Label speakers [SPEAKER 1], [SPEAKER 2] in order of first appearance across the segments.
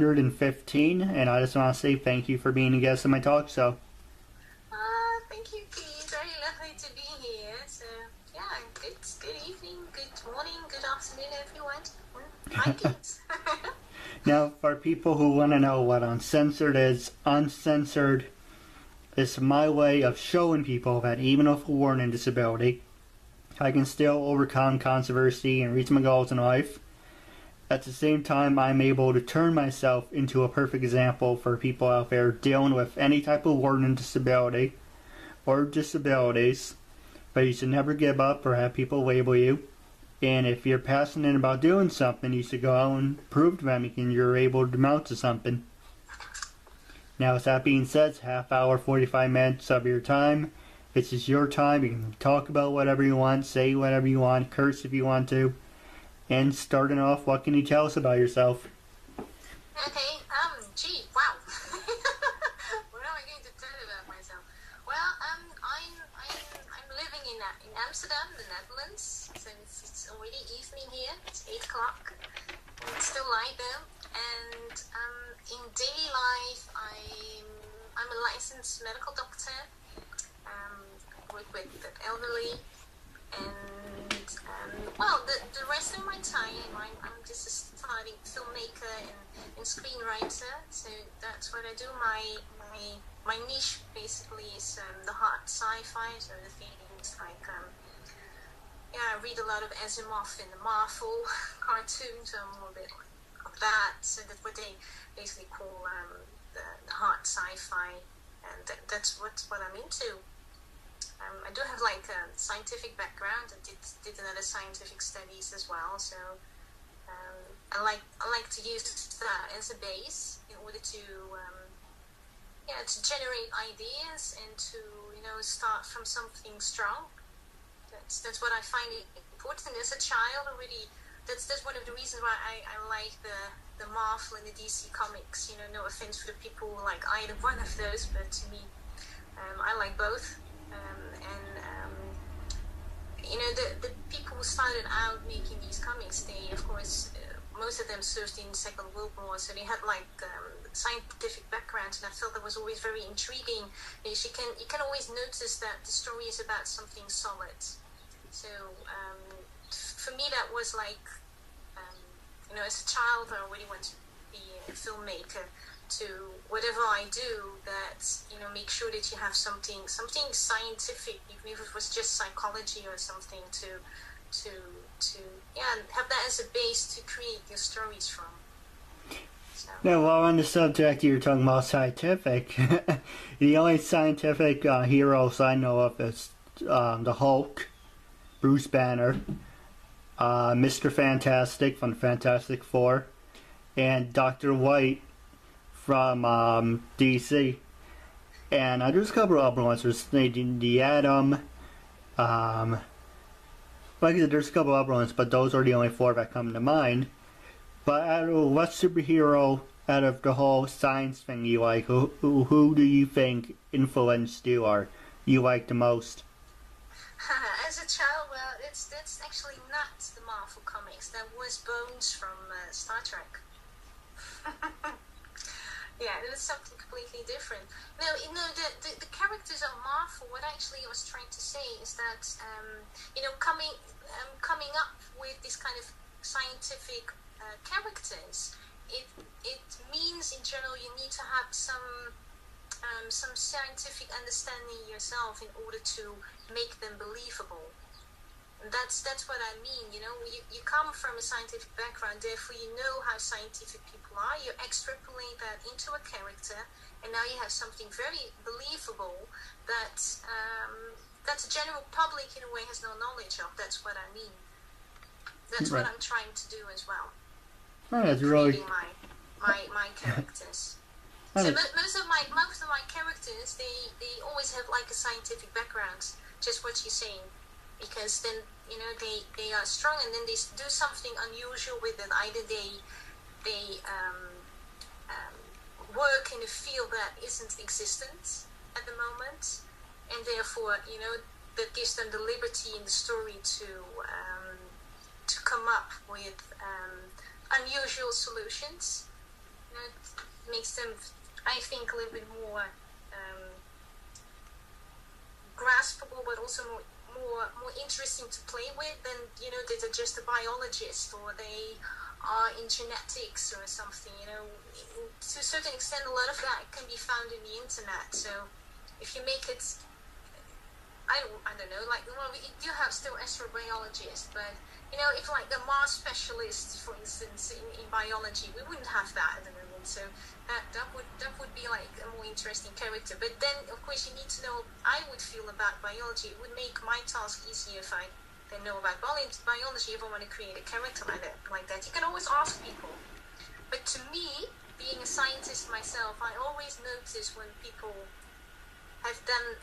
[SPEAKER 1] 115, and I just want to say thank you for being a guest on my talk show.
[SPEAKER 2] Thank you, Keith. Very lovely to be here. So, yeah, good evening, good morning, good afternoon, everyone. Hi, Keith.
[SPEAKER 1] Now, for people who want to know what uncensored is, uncensored is my way of showing people that even with a learning disability, I can still overcome controversy and reach my goals in life. At the same time, I'm able to turn myself into a perfect example for people out there dealing with any type of learning disability or disabilities. But you should never give up or have people label you. And if you're passionate about doing something, you should go out and prove to them you're able to amount to something. Now, with that being said, it's half hour, 45 minutes of your time. This is your time. You can talk about whatever you want, say whatever you want, curse if you want to. And starting off, what can you tell us about yourself?
[SPEAKER 2] Okay, gee, wow. What am I going to tell you about myself? Well, I'm living in Amsterdam, the Netherlands. So it's already evening here. It's 8 o'clock. And it's still light though. And in daily life, I'm a licensed medical doctor. Work with the elderly. And well, the rest of my time, I'm just a starting filmmaker and screenwriter. So that's what I do. My niche basically is the hard sci-fi. So the things like I read a lot of Asimov and the Marvel cartoons. So I'm a little bit of that. So that's what they basically call the hard sci-fi, and that's what I'm into. I do have like a scientific background. I did another scientific studies as well, so I like to use that as a base in order to generate ideas and to start from something strong. That's what I find important as a child already. That's one of the reasons why I like the Marvel and the DC comics. No offense for the people who like either one of those, but to me, I like both. The people who started out making these comics, they of course most of them served in the Second World War, so they had like scientific backgrounds, and I felt that was always very intriguing. Because you can always notice that the story is about something solid. So for me, that was like as a child, I already wanted to be a filmmaker. To whatever I do, that make sure that you have something scientific, even if it was just psychology or something, to have that as a base to create your stories from. So.
[SPEAKER 1] Now, while on the subject you're talking about scientific, the only scientific heroes I know of is the Hulk, Bruce Banner, Mr. Fantastic from the Fantastic Four, and Dr. White from DC. And there's a couple of other ones. There's the Atom. Like I said, there's a couple of other ones, but those are the only four that come to mind. But what superhero out of the whole science thing you like? Who do you think influenced you or you like the most?
[SPEAKER 2] As a child, well, that's actually not the Marvel comics. That was Bones from Star Trek. Yeah, it was something completely different. No, the characters of Marvel, what I actually was trying to say is that, coming up with this kind of scientific characters, it means in general you need to have some scientific understanding yourself in order to make them believable. That's what I mean. You come from a scientific background, therefore you know how scientific people are. You extrapolate that into a character, and now you have something very believable that the general public in a way has no knowledge of. That's what I mean. That's right. What I'm trying to do as well.
[SPEAKER 1] Oh, that's really
[SPEAKER 2] my characters. So most of my characters, they always have like a scientific background. Just what you're saying. Because then they are strong, and then they do something unusual with it. Either they work in a field that isn't existent at the moment, and therefore that gives them the liberty in the story to come up with unusual solutions. You know, it makes them, I think, a little bit more graspable, but also more interesting to play with than, you know, they're just a biologist or they are in genetics or something. You know, to a certain extent, a lot of that can be found in the internet. So if you make it, I don't know, like, well, we do have still astrobiologists, but, you know, if like the Mars specialists, for instance, in biology, we wouldn't have that at the moment. So that would be like a more interesting character. But then, of course, you need to know I would feel about biology. It would make my task easier if I then know about biology. If I want to create a character like that, you can always ask people. But to me, being a scientist myself, I always notice when people have done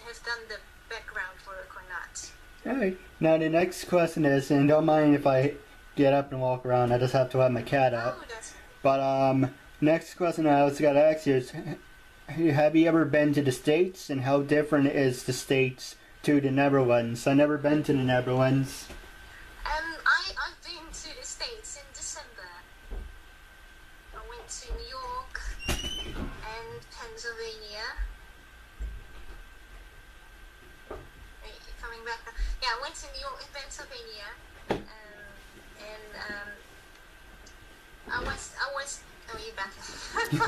[SPEAKER 2] the background work or not.
[SPEAKER 1] Alright. Now the next question is, and don't mind if I get up and walk around, I just have to let my cat out.
[SPEAKER 2] Oh, that's...
[SPEAKER 1] But next question I was gonna ask you is, have you ever been to the States, and how different is the States to the Netherlands? I've never been to the Netherlands.
[SPEAKER 2] I've been to the States in December. I went to New York and Pennsylvania. Coming back now. Yeah, I went to New York and Pennsylvania, and I was. Oh, you're back. You're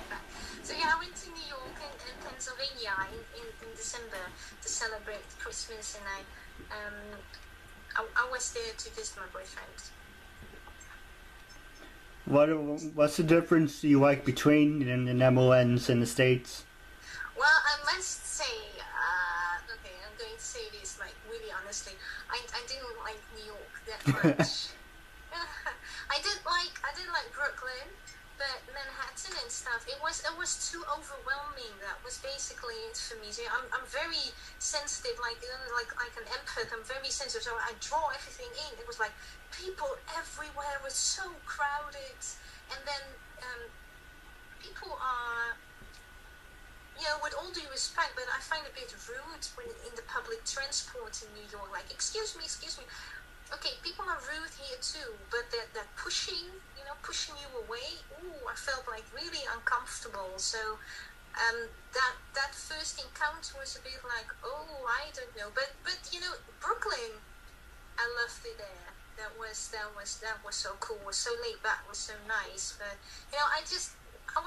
[SPEAKER 2] back. So yeah, I went to New York and Pennsylvania in December to celebrate Christmas, and I was there to visit my boyfriend.
[SPEAKER 1] What's the difference you like between the Netherlands and the States?
[SPEAKER 2] Well, I must say, okay, I'm going to say this like really honestly. I didn't like New York that much. I did like Brooklyn, but Manhattan and stuff. It was too overwhelming. That was basically it for me. So I'm very sensitive, like, you know, like an empath. I'm very sensitive, so I draw everything in. It was like people everywhere. It was so crowded, and then people are. Yeah, with all due respect, but I find it a bit rude when in the public transport in New York, like, excuse me. Okay, people are rude here too, but that pushing you away, ooh, I felt like really uncomfortable. So that first encounter was a bit like, oh, I don't know. But you know, Brooklyn, I loved it there. That was so cool, was so laid back, was so nice. But you know, it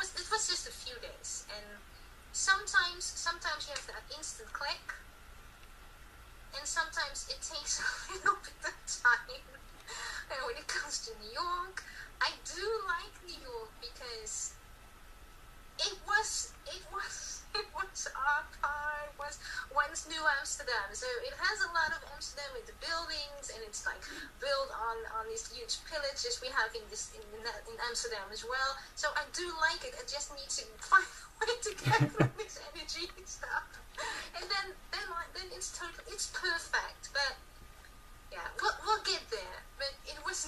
[SPEAKER 2] was just a few days, and sometimes you have that instant click, and sometimes it takes a little bit of time. And when it comes to New York, I do like New York because it was once New Amsterdam. So it has a lot of Amsterdam with the buildings, and it's like built on these huge pillages we have in Amsterdam as well. So I do like it. I just need to find a way to get through this energy and stuff. And then it's perfect. But yeah, we'll get there. But it was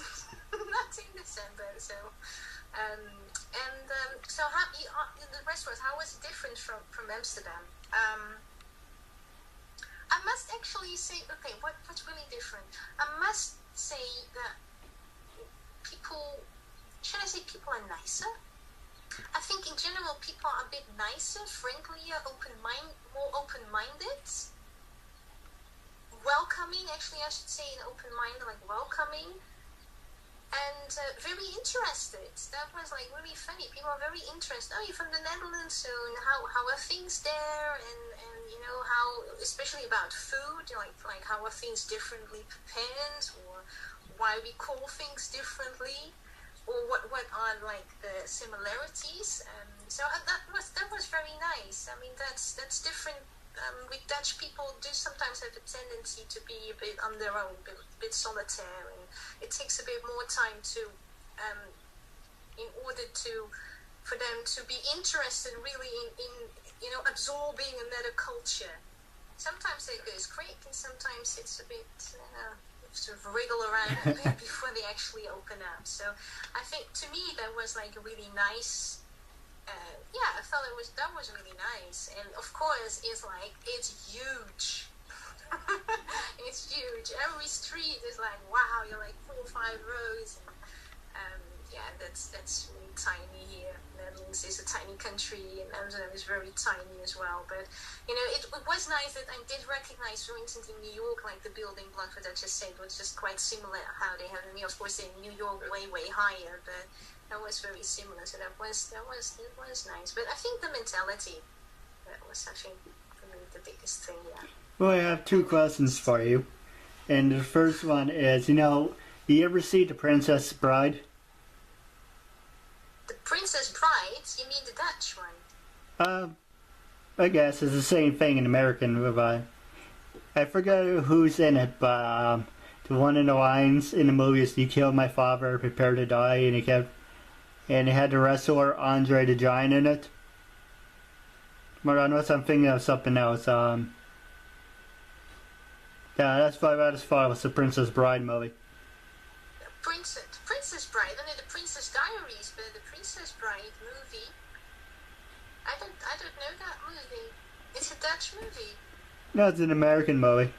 [SPEAKER 2] not in December, so. So how the rest was, how was it different from Amsterdam? I must actually say, okay, what's really different? I must say that people are nicer? I think in general people are a bit nicer, friendlier, more open-minded, welcoming. Actually, I should say open-minded, like welcoming. And very interested. That was like really funny. People are very interested. Oh, you're from the Netherlands, so how are things there? And you know how, especially about food, like how are things differently prepared, or why we call things differently, or what are like the similarities. So that was very nice. I mean, that's different. With Dutch people do sometimes have a tendency to be a bit on their own, a bit solitary, and it takes a bit more time to, in order for them to be interested really in you know, absorbing another culture. Sometimes it goes quick, and sometimes it's a bit sort of wriggle around a bit before they actually open up. So I think to me that was like a really nice. Yeah, I thought that was really nice, and of course it's huge. It's huge. Every street is like, wow, you're like 4 or 5 rows, and yeah, that's really tiny here. Netherlands is a tiny country, and Amsterdam is very tiny as well. But you know, it was nice that I did recognize, for instance, in New York, like the building blocks that I just said was just quite similar. How they have, I mean, of course, in New York way higher, but that was very similar. So it was nice. But I think the mentality that was, I think, for me the biggest thing. Yeah.
[SPEAKER 1] Well, I have two questions for you. And the first one is, you ever see The Princess Bride?
[SPEAKER 2] The Princess Bride? You mean the Dutch one?
[SPEAKER 1] I guess it's the same thing in American, but I forget who's in it, but the one in the lines in the movie is, "You killed my father, prepare to die," and it had the wrestler Andre the Giant in it. But unless I'm thinking of something else, yeah, that's about as far as the Princess Bride movie.
[SPEAKER 2] Princess Bride. I know the Princess Diaries, but the Princess Bride movie, I don't know that movie. It's a Dutch movie.
[SPEAKER 1] No, it's an American movie.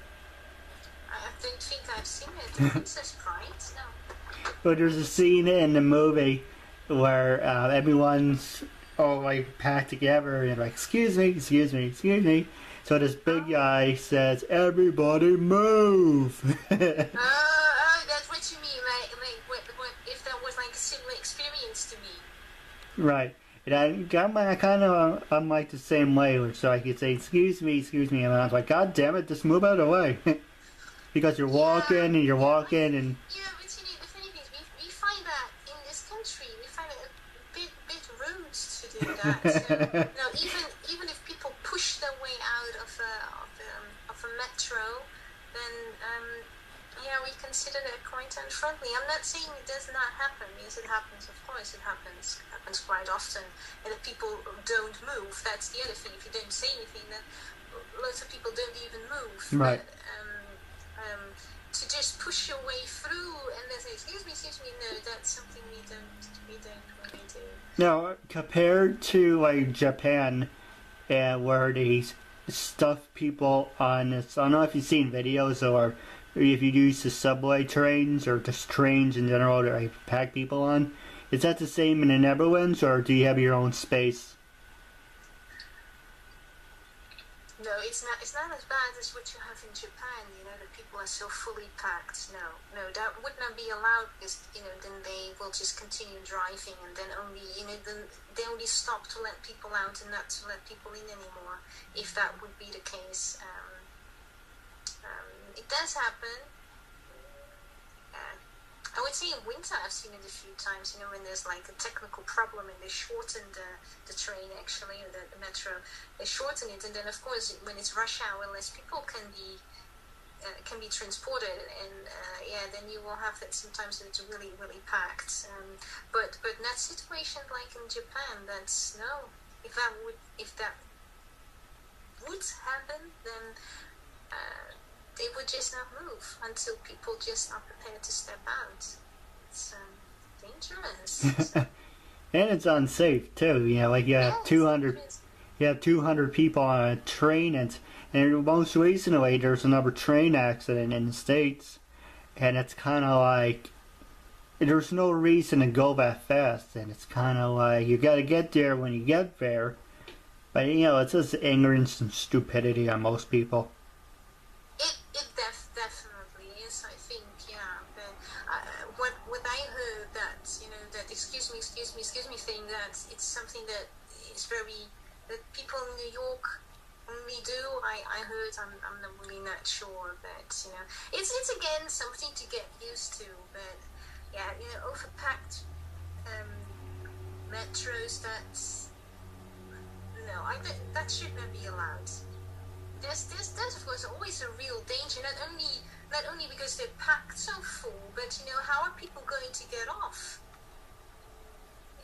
[SPEAKER 2] I don't think I've seen it. The Princess Bride? No.
[SPEAKER 1] But there's a scene in the movie where everyone's all like packed together and like, excuse me. So this big guy says, "Everybody move!"
[SPEAKER 2] Oh, that's what you mean. Like what if that was like a similar experience to me?
[SPEAKER 1] Right. And I'm like the same way, so I could say, excuse me, and I was like, God damn it, just move out of the way. Because you're walking and
[SPEAKER 2] Yeah,
[SPEAKER 1] you're
[SPEAKER 2] but
[SPEAKER 1] walking
[SPEAKER 2] you
[SPEAKER 1] and...
[SPEAKER 2] know, but you know, the funny thing is, we find that in this country, we find it a bit rude to do that. So, you know, even if people push their way out of a metro, then yeah, we consider that quite unfriendly. I'm not saying it does not happen. Yes, it happens. Of course, it happens. It happens quite often. And if people don't move, that's the other thing. If you don't say anything, then lots of people don't even move.
[SPEAKER 1] Right.
[SPEAKER 2] But, to just push your way through and then say, excuse me, no, that's something we don't really do.
[SPEAKER 1] Now, compared to like Japan, where they stuff people on this, I don't know if you've seen videos or if you use the subway trains or just trains in general to like, pack people on. Is that the same in the Netherlands, or do you have your own space?
[SPEAKER 2] No, it's not as bad as what you have in Japan. You know, the people are so fully packed. No, that would not be allowed because then they will just continue driving, and then then they only stop to let people out and not to let people in anymore. If that would be the case, it does happen. I would say in winter I've seen it a few times, when there's like a technical problem and they shorten the train actually, or the metro, they shorten it, and then of course when it's rush hour, less people can be transported, and then you will have that sometimes it's really packed. But in that situation like in Japan, that's no. If that would happen, then they would just not move until people just are prepared to step out. It's dangerous.
[SPEAKER 1] And it's unsafe too. Like you have 200 people on a train, and most recently there's another train accident in the States, and it's kind of like there's no reason to go that fast, and it's kind of like you got to get there when you get there, but it's just ignorance and stupidity on most people.
[SPEAKER 2] It definitely is, I think, yeah. But what I heard that that excuse me thing, that it's something that is that people in New York only do. I heard. I'm not really not sure, but it's again something to get used to. But yeah, overpacked metros. That should not be allowed. There's of course always a real danger, not only because they're packed so full, but how are people going to get off?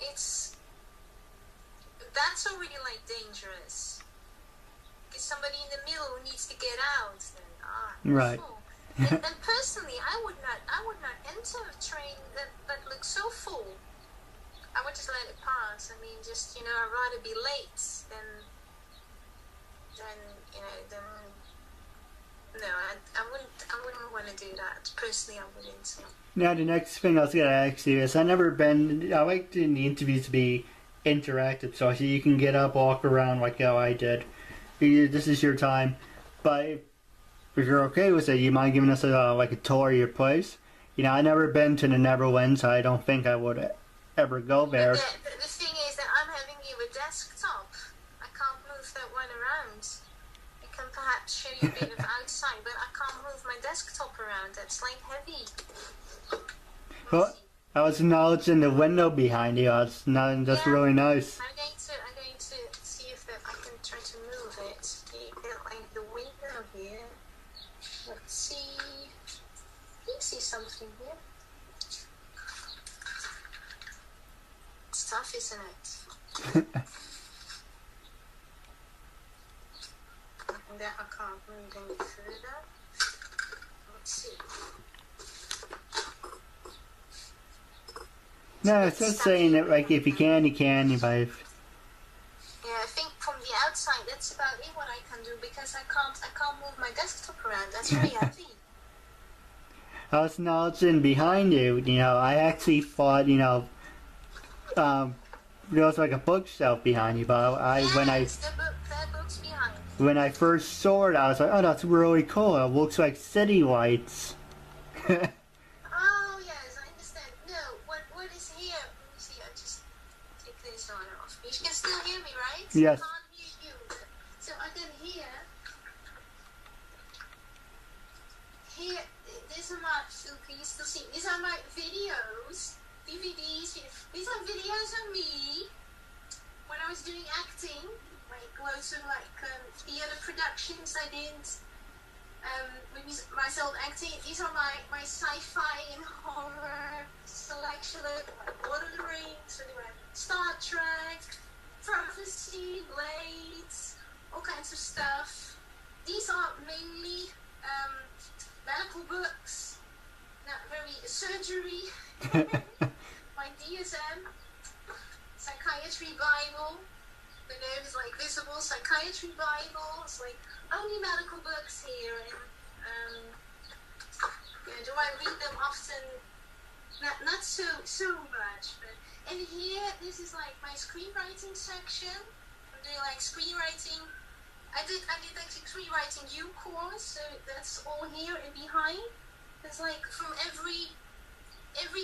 [SPEAKER 2] That's already like dangerous. Because somebody in the middle who needs to get out, then
[SPEAKER 1] right.
[SPEAKER 2] Full. And personally, I would not enter a train that looks so full. I would just let it pass. I mean, just I'd rather be late than no, I wouldn't want to do that. Personally, I wouldn't. So.
[SPEAKER 1] Now, the next thing I was going to ask you is, I like the interviews to be interactive, so you can get up, walk around like how I did. This is your time. But if you're okay with it, you mind giving us a tour of your place? I never been to the Netherlands, so I don't think I would ever go there.
[SPEAKER 2] The thing is that I'm having you a desktop. I can't move that one around. I can perhaps show you a bit of outside, but I can't move my desktop around. That's like heavy.
[SPEAKER 1] Well, I was acknowledging the window behind you. That's really nice.
[SPEAKER 2] I'm going to see if I can try to move it. You get like the window here. Let's see. You see something here? It's tough, isn't it? And then I can't move any further. Let's see.
[SPEAKER 1] No, it's just saying that if you can, you can.
[SPEAKER 2] Yeah, I think from the outside that's about it what I can do, because I can't move my desktop around. That's very heavy.
[SPEAKER 1] I was acknowledging behind you. I actually thought there was like a bookshelf behind you, but
[SPEAKER 2] The book's behind.
[SPEAKER 1] when I first saw it, I was like, oh, that's really cool. It looks like city lights.
[SPEAKER 2] Oh yes, I understand. No, what is here? Let me see. I just take this on off. You can still hear me, right?
[SPEAKER 1] Yes.
[SPEAKER 2] I can't hear you. So I can hear. Here, these are my. Can you still see? These are my videos, DVDs. These are videos of me when I was doing acting, like loads of theater productions I did. With myself acting. These are my sci-fi and horror selection, like Lord of the Rings, Star Trek, Prophecy, Blades, all kinds of stuff. These are mainly medical books, not very surgery. My DSM, Psychiatry Bible. The name is like Visible Psychiatry Bible. It's like only medical books here. And do I read them often? Not so much. But and here, this is like my screenwriting section. I'm doing like screenwriting. I did actually screenwriting U course, so that's all here and behind. There's like from every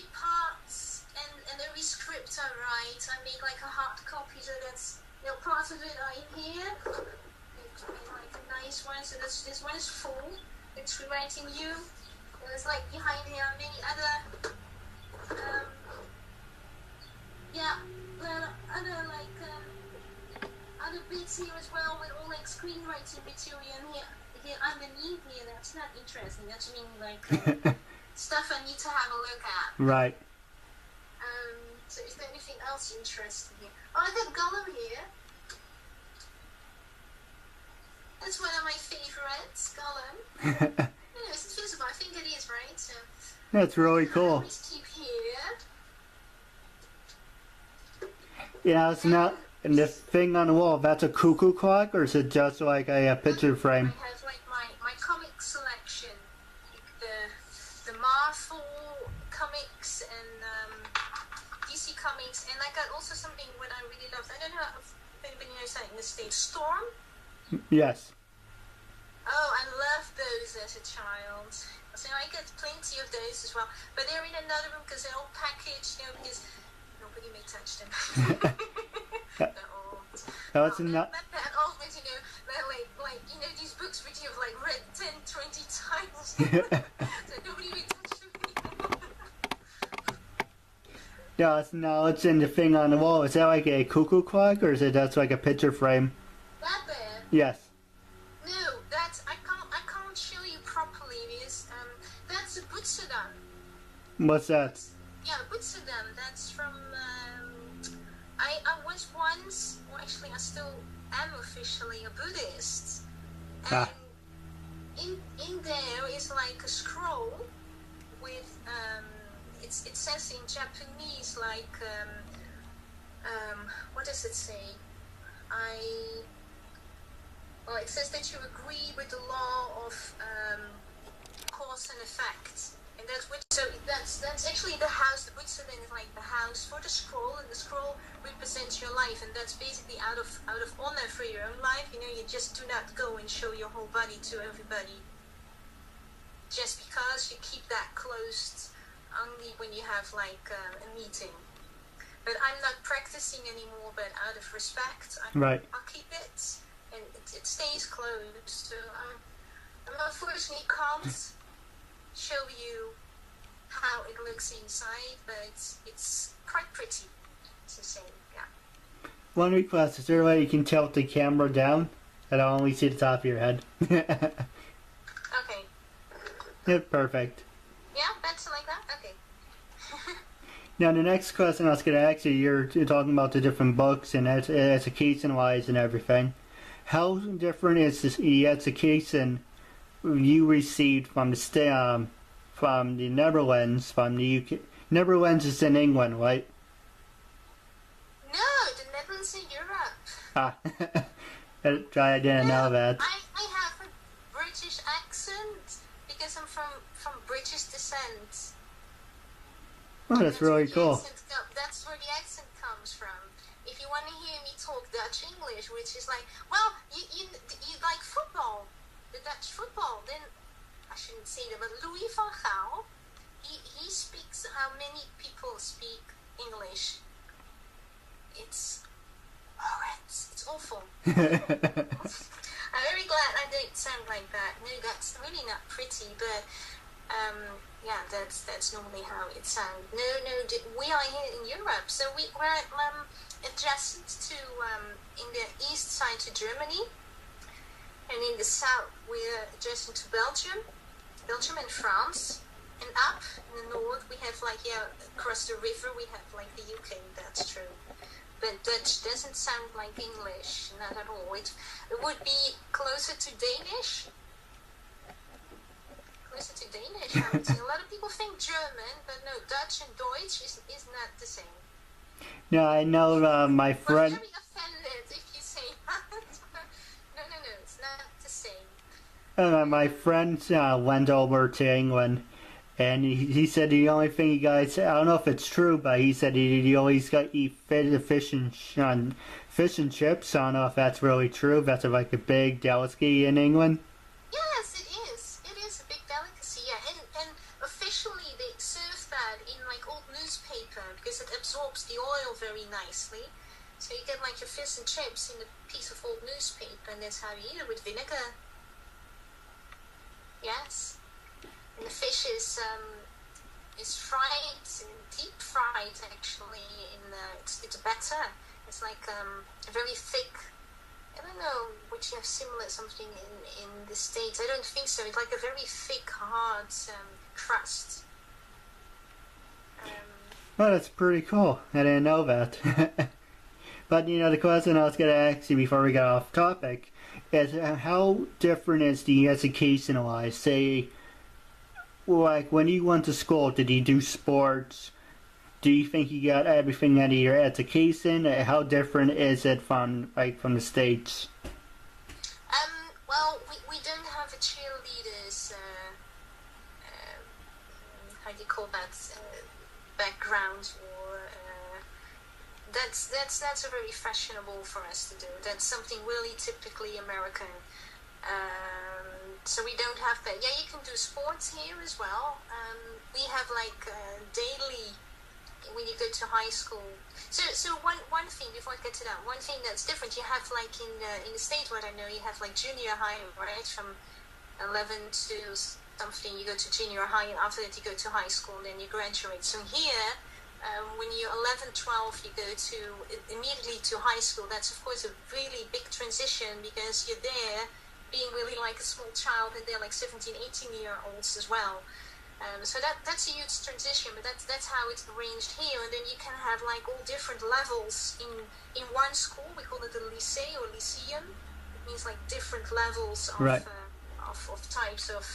[SPEAKER 2] part and every script I write, I make like a hard copy, so that's parts of it are in here. It's like a nice one, so this one is full. It's screenwriting U. There's like behind here many other other bits here as well with all like screenwriting material. And here underneath here, that's not interesting. That's like stuff I need to have a look at.
[SPEAKER 1] Right.
[SPEAKER 2] So is there anything else interesting here? Oh, I got Gollum here. That's one of my favorites, Gollum. It's visible. I think it is, right? So
[SPEAKER 1] that's really cool.
[SPEAKER 2] I always keep here.
[SPEAKER 1] Yeah, it's not. And this thing on the wall, that's a cuckoo clock, or is it just like a picture frame?
[SPEAKER 2] I have like my comic selection, the Marvel comics and DC comics, and I got also something what I really loved. I don't know if anybody knows that in the States. Storm.
[SPEAKER 1] Yes.
[SPEAKER 2] Oh, I loved those as a child. So I got plenty of those as well. But they're in another room because they're all packaged, because nobody may touch them. They're old.
[SPEAKER 1] No, it's not.
[SPEAKER 2] Not that old, but like these books which you've like read 10, 20 times. So nobody may touch them.
[SPEAKER 1] Yeah, it's in the thing on the wall. Is that like a cuckoo clock, or is it that's like a picture frame?
[SPEAKER 2] That there?
[SPEAKER 1] Yes.
[SPEAKER 2] No, that's I can't show you properly because that's a Butsudan.
[SPEAKER 1] What's that?
[SPEAKER 2] Yeah, Butsudan. That's from I was once, or actually I still am officially a Buddhist. And in there is like a scroll with it says in Japanese like what does it say? Well, it says that you agree with the law of cause and effect, and that's actually the house. The Buddhism is like the house for the scroll, and the scroll represents your life, and that's basically out of honor for your own life. You know, you just do not go and show your whole body to everybody, just because you keep that closed only when you have like a meeting. But I'm not practicing anymore, but out of respect, I'll keep it, and it stays closed. So I unfortunately can't show you how it looks inside, but it's quite pretty to say, yeah.
[SPEAKER 1] One request, is there a way you can tilt the camera down? I don't only see the top of your head.
[SPEAKER 2] Okay.
[SPEAKER 1] Yeah, perfect.
[SPEAKER 2] Yeah, better like that? Okay.
[SPEAKER 1] Now, the next question I was going to ask you, you're talking about the different books and education-wise and everything. How different is this education you received from the Netherlands, from the UK? Netherlands is in England, right?
[SPEAKER 2] No, the Netherlands in Europe.
[SPEAKER 1] Ah, I didn't know that.
[SPEAKER 2] I have a British accent because I'm from British descent.
[SPEAKER 1] Oh, that's really cool.
[SPEAKER 2] That's where the accent comes from. If you want to hear me talk Dutch English, which is like, well, you like football, the Dutch football, then I shouldn't say that, but Louis van Gaal, he speaks how many people speak English. It's horrid. It's awful. I'm very glad I don't sound like that. No, that's really not pretty, but yeah, that's normally how it sounds. No, we are here in Europe, so we're adjacent to in the east side to Germany, and in the south we're adjacent to Belgium and France, and up in the north we have like across the river we have like the UK. That's true, but Dutch doesn't sound like English, not at all. It would be closer to Danish. To Danish, I would say. A lot of people think German, but no, Dutch and Deutsch is not the same.
[SPEAKER 1] Yeah, I know my friend.
[SPEAKER 2] I'm very offended if you say that. No, it's not the same.
[SPEAKER 1] My friend went over to England, and he said the only thing you guys, I don't know if it's true, but he said he always got to eat fish and chips. I don't know if that's really true. That's like a big delicacy in England.
[SPEAKER 2] Yes, it is. It is a big delicacy, yeah. And officially they serve that in like old newspaper because it absorbs the oil very nicely. So you get like your fish and chips in a piece of old newspaper, and that's how you eat it, with vinegar. Yes. And the fish is fried, deep fried actually. It's batter. It's like a very thick. I don't know, would you have similar something in the States? I don't think so. It's like a very thick, hard crust.
[SPEAKER 1] Well, that's pretty cool. I didn't know that. But, the question I was going to ask you before we got off topic is how different is the education-wise? Say, like, when you went to school, did you do sports? Do you think you got everything out of your education? How different is it from the States?
[SPEAKER 2] Well, we don't have a cheerleaders. How do you call that? Background, or that's not very fashionable for us to do. That's something really typically American. So we don't have that. Yeah, you can do sports here as well. We have like daily. When you go to high school, so one thing before I get to that, one thing that's different, you have like in the States, what I know, you have like junior high, right, from 11 to something, you go to junior high, and after that you go to high school, and then you graduate. So here, when you're 11, 12, you go to immediately to high school. That's of course a really big transition because you're there being really like a small child, and they're like 17, 18-year-olds as well. So that's a huge transition, but that's how it's arranged here. And then you can have like all different levels in one school. We call it a lycée or lyceum. It means like different levels of
[SPEAKER 1] right.
[SPEAKER 2] of types of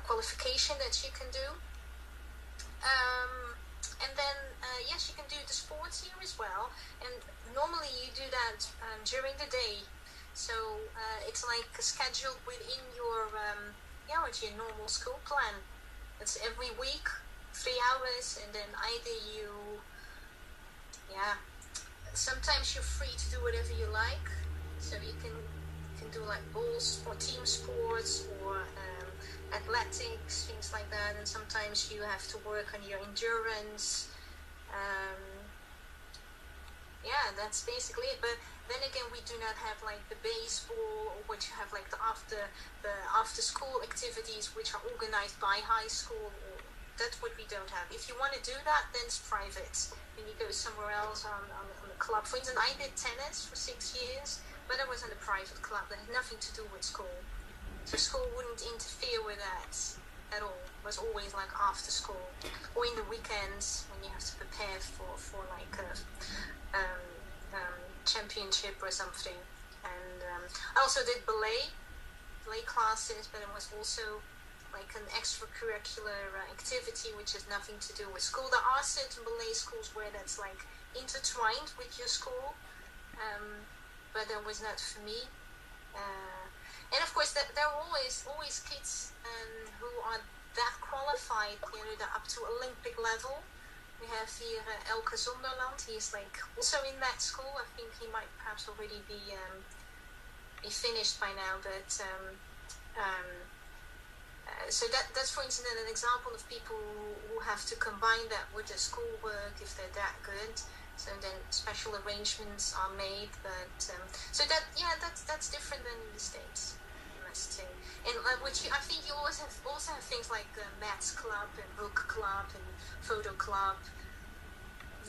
[SPEAKER 2] qualification that you can do. And then yes, you can do the sports here as well. And normally you do that during the day. So it's like scheduled within your with your normal school plan. It's every week, 3 hours, and then either sometimes you're free to do whatever you like. So you can do like balls or team sports or athletics, things like that. And sometimes you have to work on your endurance. That's basically it. But then again, we do not have like the baseball, or which you have like the after school activities, which are organized by high school. That's what we don't have. If you want to do that, then it's private. Then you go somewhere else on a club. For instance, I did tennis for 6 years, but I was in a private club that had nothing to do with school. So school wouldn't interfere with that at all. It was always like after school or in the weekends when you have to prepare for like a championship or something. And I also did ballet classes, but it was also like an extracurricular activity which has nothing to do with school. There are certain ballet schools where that's like intertwined with your school, but that was not for me. And of course, there are always kids who are that qualified, they're up to Olympic level. We have here Elke Zonderland. He's like also in that school. I think he might perhaps already be finished by now, but so that's for instance an example of people who have to combine that with their schoolwork if they're that good. So then special arrangements are made, but so that's different than in the States, I must say. And which I think you also have things like maths club and book club and photo club.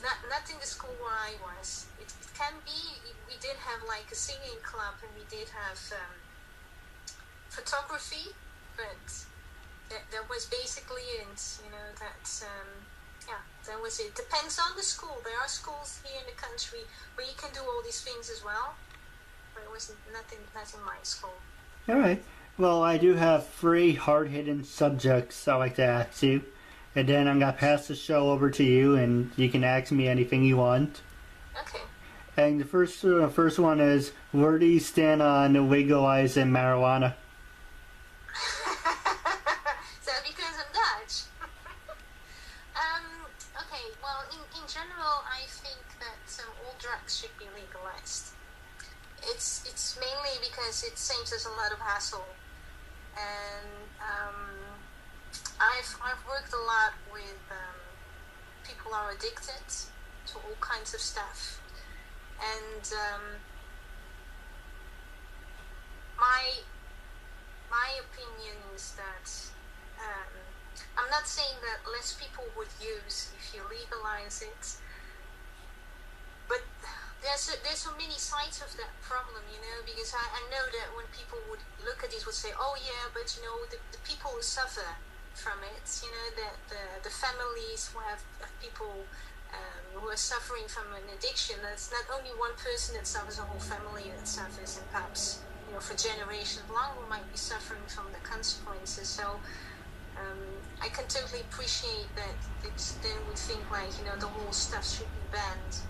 [SPEAKER 2] Not in the school where I was. It can be. We did have like a singing club, and we did have photography, but that was basically it. That was it. Depends on the school. There are schools here in the country where you can do all these things as well, but it was not in my school.
[SPEAKER 1] All right. Well, I do have 3 hard-hitting subjects I'd like to ask you, and then I'm going to pass the show over to you, and you can ask me anything you want.
[SPEAKER 2] Okay.
[SPEAKER 1] And the first one is, where do you stand on legalizing marijuana?
[SPEAKER 2] So because I'm Dutch. Okay, well, in general, I think that all drugs should be legalized. It's mainly because it saves us a lot of hassle. And I've worked a lot with people who are addicted to all kinds of stuff, and my opinion is that I'm not saying that less people would use if you legalize it, but there's so many sides of that problem, because I know that when people would look at this would say, oh yeah, but the people who suffer from it, that the families who have people who are suffering from an addiction, that's not only one person that suffers, a whole family that suffers, and perhaps for generations long we might be suffering from the consequences. So I can totally appreciate that then would think like the whole stuff should be banned.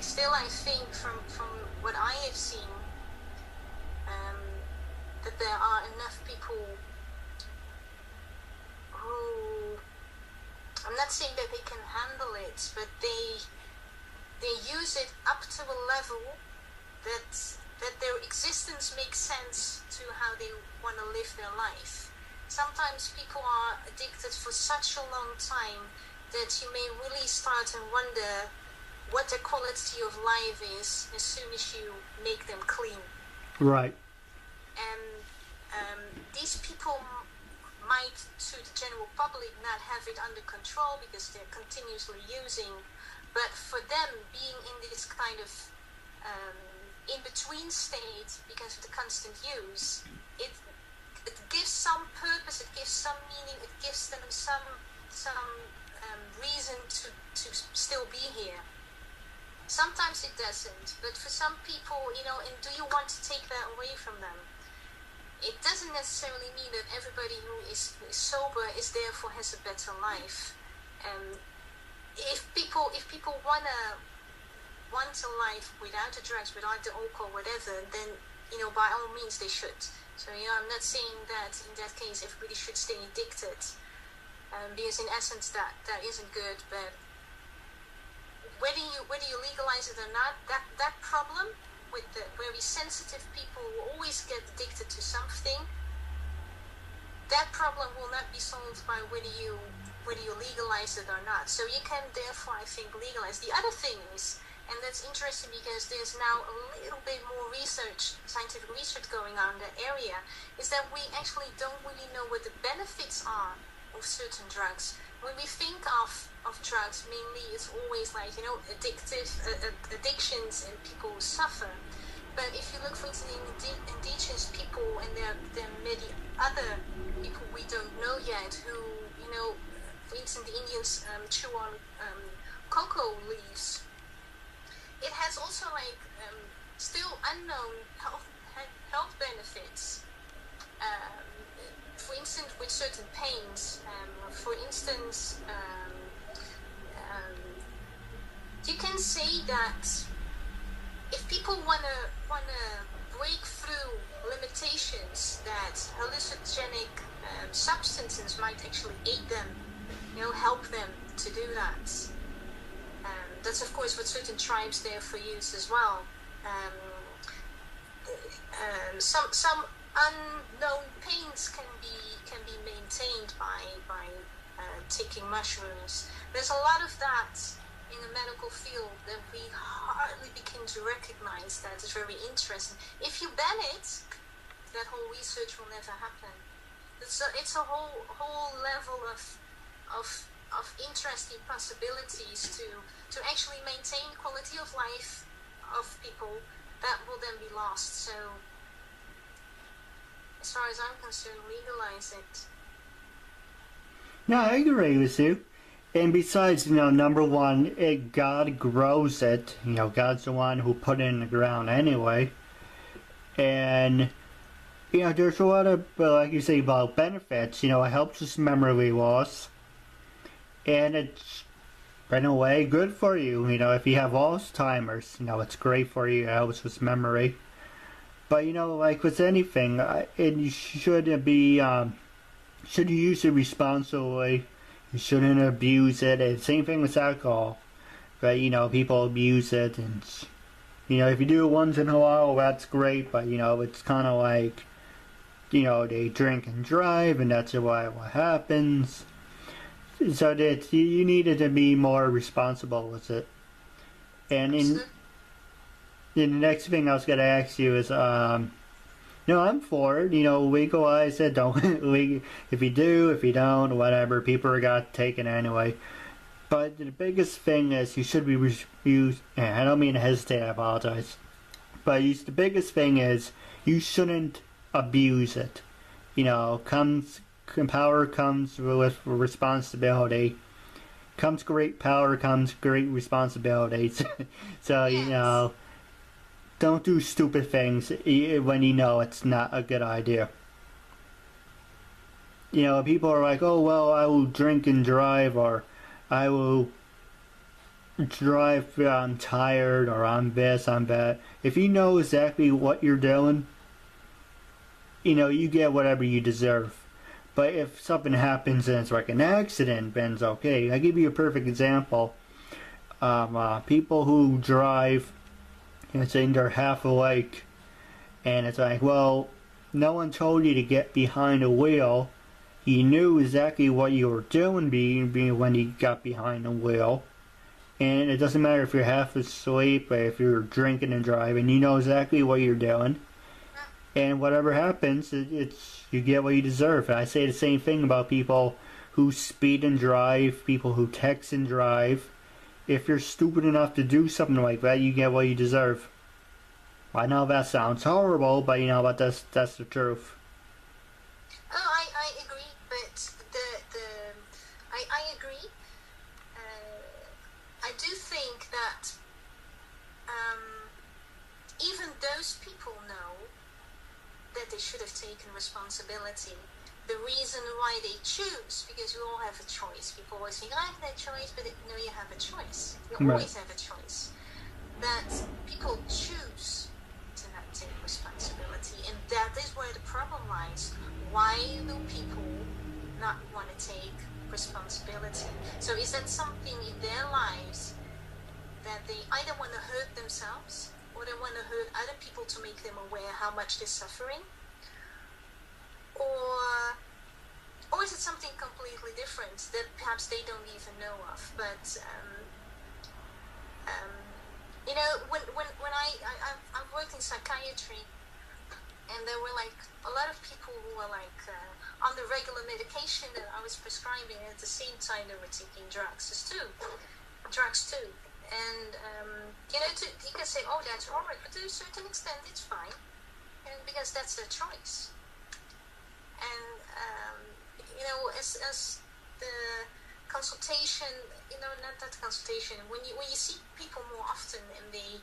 [SPEAKER 2] Still, I think from what I have seen, that there are enough people who, I'm not saying that they can handle it, but they use it up to a level that their existence makes sense to how they want to live their life. Sometimes people are addicted for such a long time that you may really start and wonder what their quality of life is as soon as you make them clean.
[SPEAKER 1] Right.
[SPEAKER 2] And these people might, to the general public, not have it under control because they're continuously using, but for them, being in this kind of in-between state because of the constant use, it gives some purpose, it gives some meaning, it gives them some reason to still be here. Sometimes it doesn't, but for some people, and do you want to take that away from them? It doesn't necessarily mean that everybody who is sober is therefore has a better life. If people wanna want a life without the drugs, without the alcohol, whatever, then, you know, by all means they should. So, you know, I'm not saying that in that case everybody should stay addicted, because in essence that isn't good. But whether you legalize it or not, that problem with the very sensitive people who always get addicted to something, that problem will not be solved by whether you legalize it or not. So you can therefore, I think, legalize. The other thing is, and that's interesting because there's now a little bit more research, scientific research going on in that area, is that we actually don't really know what the benefits are of certain drugs. When we think of drugs, mainly it's always like, you know, addictions and people who suffer. But if you look, for instance, in indigenous people, and there are many other people we don't know yet who, you know, for instance, the Indians chew on cocoa leaves. It has also like still unknown health benefits. For instance, with certain pains. For instance, you can say that if people wanna break through limitations, that hallucinogenic substances might actually aid them, you know, help them to do that. That's of course what certain tribes therefore use as well. Some unknown pains can be maintained by taking mushrooms. There's a lot of that in the medical field that we hardly begin to recognize. That is very interesting. If you ban it, that whole research will never happen. It's a whole level of interesting possibilities to actually maintain quality of life of people that will then be lost. So as far as I'm concerned, legalize it.
[SPEAKER 1] No, I agree with you. And besides, you know, number one, God grows it. You know, God's the one who put it in the ground anyway. And, you know, there's a lot of, like you say, about benefits. You know, it helps with memory loss. And it's, in a way, good for you. You know, if you have Alzheimer's, you know, it's great for you. It helps with memory. But, you know, like with anything, it should be, should you use it responsibly. You shouldn't abuse it. And same thing with alcohol. But, you know, people abuse it. And, you know, if you do it once in a while, that's great. But, you know, it's kind of like, you know, they drink and drive. And that's what happens. So that you needed to be more responsible with it. And in the next thing I was going to ask you is, no, I'm for it. You know, legalize it. Don't if you do, if you don't, whatever. People are got taken anyway. But the biggest thing is you should be used. I don't mean to hesitate. I apologize. But the biggest thing is you shouldn't abuse it. You know, power comes with responsibility. Comes great power, comes great responsibilities. So yes. You know. Don't do stupid things when you know it's not a good idea. You know, people are like, oh, well, I will drink and drive, or I will drive, I'm tired, or I'm this, I'm that. If you know exactly what you're doing, you know, you get whatever you deserve. But if something happens and it's like an accident, then it's okay. I'll give you a perfect example. People who drive, and saying they're half awake, and it's like, well, no one told you to get behind the wheel. You knew exactly what you were doing being when you got behind the wheel. And it doesn't matter if you're half asleep, or if you're drinking and driving, you know exactly what you're doing. And whatever happens, you get what you deserve. And I say the same thing about people who speed and drive, people who text and drive. If you're stupid enough to do something like that, you get what you deserve. I know that sounds horrible, but you know what? That's the truth.
[SPEAKER 2] Oh, I agree, but I agree. I do think that even those people know that they should have taken responsibility. The reason why they choose, because you all have a choice. People always think, I have that choice, but no, you have a choice. You always have a choice. But that people choose to not take responsibility, and that is where the problem lies. Why do people not want to take responsibility? So is that something in their lives that they either want to hurt themselves or they want to hurt other people to make them aware how much they're suffering? Or is it something completely different that perhaps they don't even know of? But you know, when I've worked in psychiatry, and there were like a lot of people who were like on the regular medication that I was prescribing, and at the same time they were taking drugs too. And you know, you can say, oh, that's all right, but to a certain extent it's fine, and because that's their choice. And you know, as the consultation, you know, not that consultation, when you see people more often and they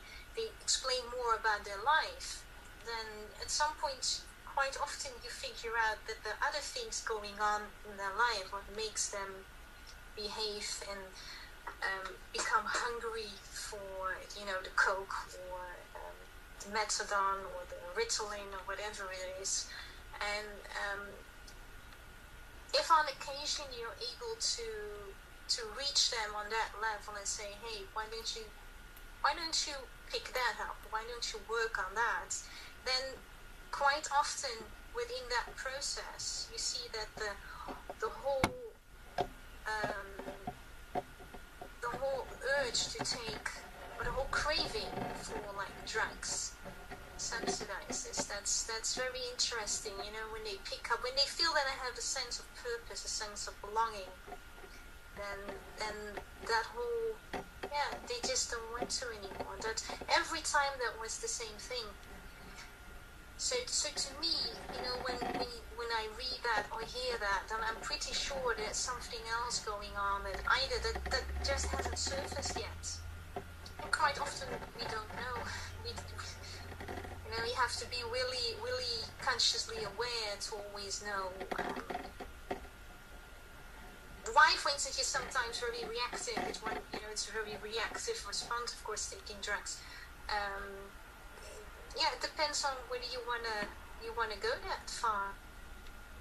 [SPEAKER 2] explain more about their life, then at some point, quite often you figure out that there are other things going on in their life, what makes them behave and become hungry for, you know, the Coke or the Methadone or the Ritalin or whatever it is. And if on occasion you're able to reach them on that level and say, hey, why don't you pick that up? Why don't you work on that? Then quite often within that process, you see that the whole urge to take, or the whole craving for like drugs subsidizes. That's very interesting, you know, when they pick up, when they feel that I have a sense of purpose, a sense of belonging, then that whole, yeah, they just don't want to anymore. That every time that was the same thing. So to me, you know, when I read that or hear that, then I'm pretty sure there's something else going on that either that just hasn't surfaced yet. And quite often we don't know. You know, you have to be really, really consciously aware to always know. Why, for instance, is sometimes very reactive. It's when, you know, it's a very reactive response, of course, taking drugs. Yeah, it depends on whether you wanna go that far.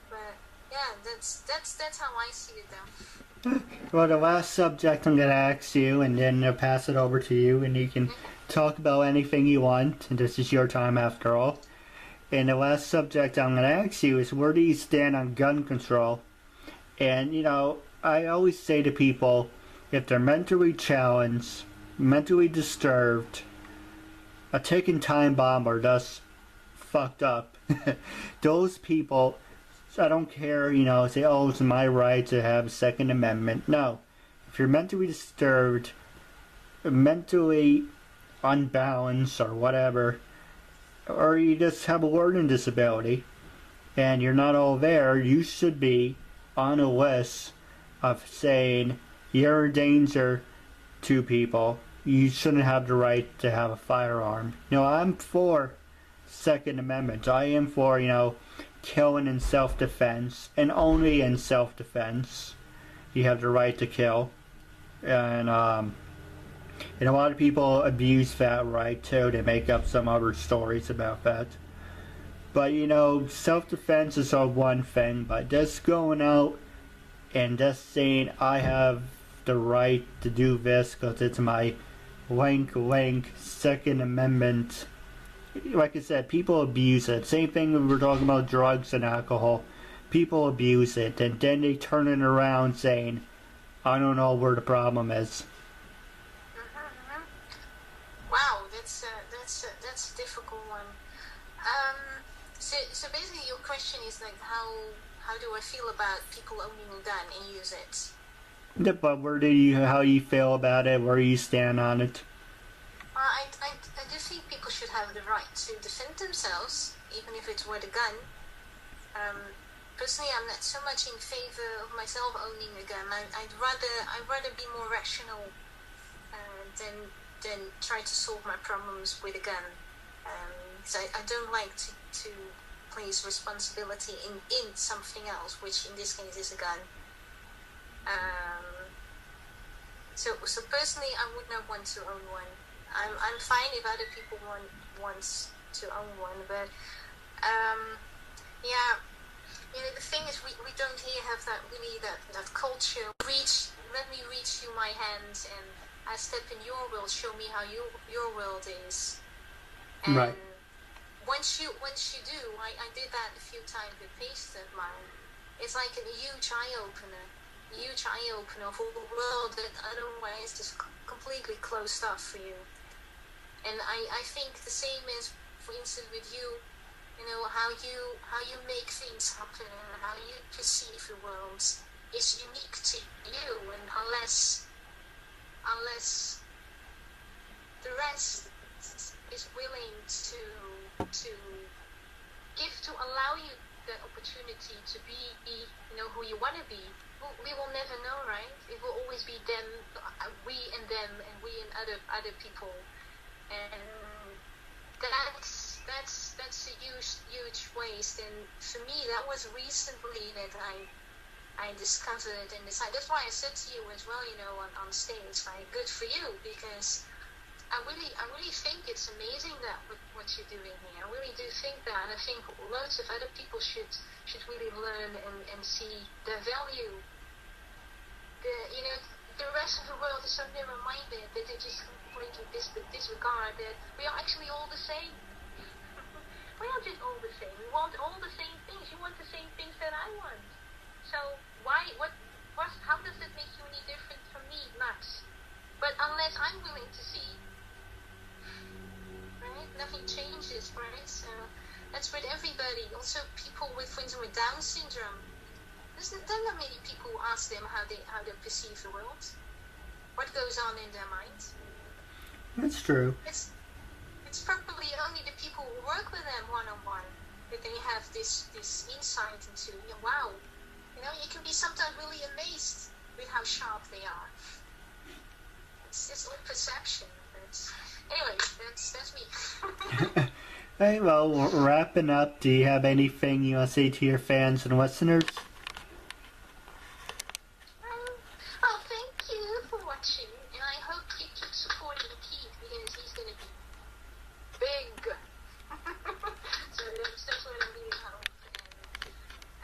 [SPEAKER 2] But yeah, that's how I see it though.
[SPEAKER 1] Well, the last subject I'm going to ask you, and then I'll pass it over to you, and you can talk about anything you want, and this is your time after all. And the last subject I'm going to ask you is, where do you stand on gun control? And, you know, I always say to people, if they're mentally challenged, mentally disturbed, a ticking time bomb or thus fucked up, those people, I don't care, you know, say, oh, it's my right to have a Second Amendment. No. If you're mentally disturbed, mentally unbalanced or whatever, or you just have a learning disability and you're not all there, you should be on a list of saying you're a danger to people. You shouldn't have the right to have a firearm. You know, I'm for Second Amendment. I am for, you know, killing in self-defense, and only in self-defense you have the right to kill. And a lot of people abuse that right too. They make up some other stories about that. But, you know, self-defense is one thing, but just going out and just saying I have the right to do this because it's my link Second Amendment. Like I said, people abuse it. Same thing when we're talking about drugs and alcohol. People abuse it, and then they turn it around saying, I don't know where the problem is.
[SPEAKER 2] Wow, that's a difficult one. So basically your question is like, how do I feel about people owning a gun and use it?
[SPEAKER 1] Yeah, but how you feel about it? Where you stand on it?
[SPEAKER 2] I do think people should have the right to defend themselves, even if it's with a gun. Personally, I'm not so much in favor of myself owning a gun. I'd rather be more rational than try to solve my problems with a gun. Because I don't like to place responsibility in something else, which in this case is a gun. So personally, I would not want to own one. I'm fine if other people wants to own one, but yeah, the thing is we don't here have that really that culture. Let me reach you my hands, and I step in your world. Show me how your world is. And
[SPEAKER 1] right.
[SPEAKER 2] once you do, I did that a few times with patients of mine. It's like a huge eye opener for a world that otherwise is completely closed off for you. And I think the same is, for instance, with you. How you make things happen and how you perceive the world is unique to you, and unless the rest is willing to allow you the opportunity to be who you want to be, we will never know, right? It will always be them, we and them, and we and other people, and that's a huge waste. And for me, that was recently that I discovered and decided. That's why I said to you as well, on stage, like, good for you, because I really think it's amazing that what you're doing here. I really do think that, and I think loads of other people should really learn and see the value. The rest of the world is so narrow-minded that they just completely disregard that we are actually all the same. We are just all the same. We want all the same things. You want the same things that I want. So how does it make you any different from me? Max? But unless I'm willing to see, right, nothing changes, right? So that's with everybody. Also, people with, for instance, with Down syndrome. There's not many people who ask them how they perceive the world, what goes on in their mind.
[SPEAKER 1] That's true.
[SPEAKER 2] It's probably only the people who work with them one-on-one that they have this insight into. Wow, you can be sometimes really amazed with how sharp they are. It's all perception. But anyway, that's me.
[SPEAKER 1] Hey, well, wrapping up, do you have anything you want to say to your fans and listeners?
[SPEAKER 2] Thank you for watching, and I hope you keep supporting Keith, because he's going to be big. So that's what I really hope.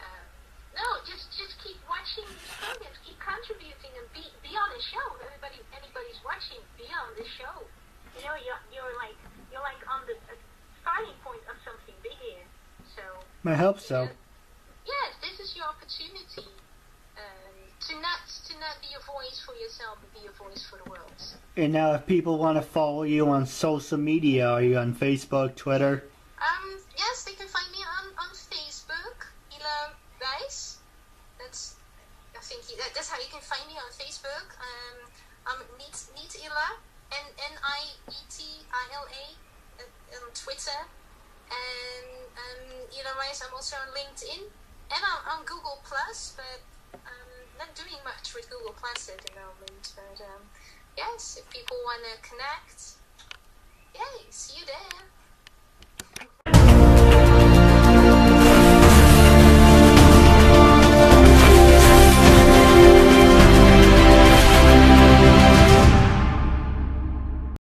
[SPEAKER 2] And no, just keep watching these programs, keep contributing, and be on the show. Anybody's watching, be on the show. You're like on the starting point of something big here. So
[SPEAKER 1] I hope so.
[SPEAKER 2] Yes, this is your opportunity to not be a voice for yourself, but be a voice for the world.
[SPEAKER 1] And now, if people want to follow you on social media, are you on Facebook, Twitter?
[SPEAKER 2] Yes, they can find me on Facebook, ILLA Weiss. That's how you can find me on Facebook. Niet ILLA, NIETILA on Twitter, and ILLA Weiss. I'm also on LinkedIn and on Google Plus, but not doing much with Google Plus at the moment. But yes, if people want to connect, yay, see you there.